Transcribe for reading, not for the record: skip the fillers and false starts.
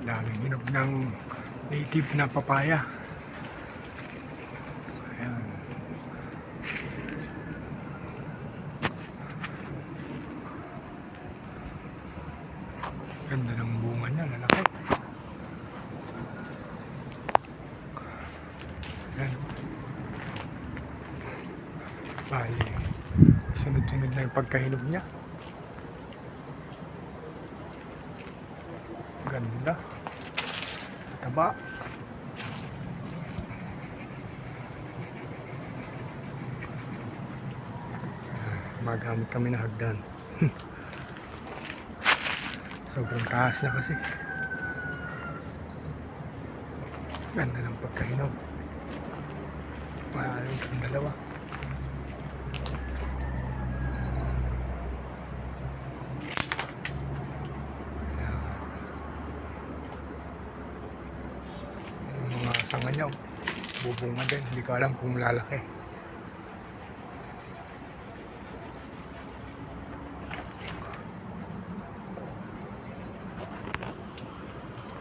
Daming hinog ng native na papaya. Ayan. Ganda ng bunga niya, lalaki. Ayan. Bali, sunod-sunod na yung pagkahinog niya. Ganda. Taba. Magamit kami na hagdan. Sobrang taas na kasi. Ganda ng pagkahinog. Parang ang dalawa. Yung mga sanga niya, bubunga din. Hindi ko alam kung lalaki.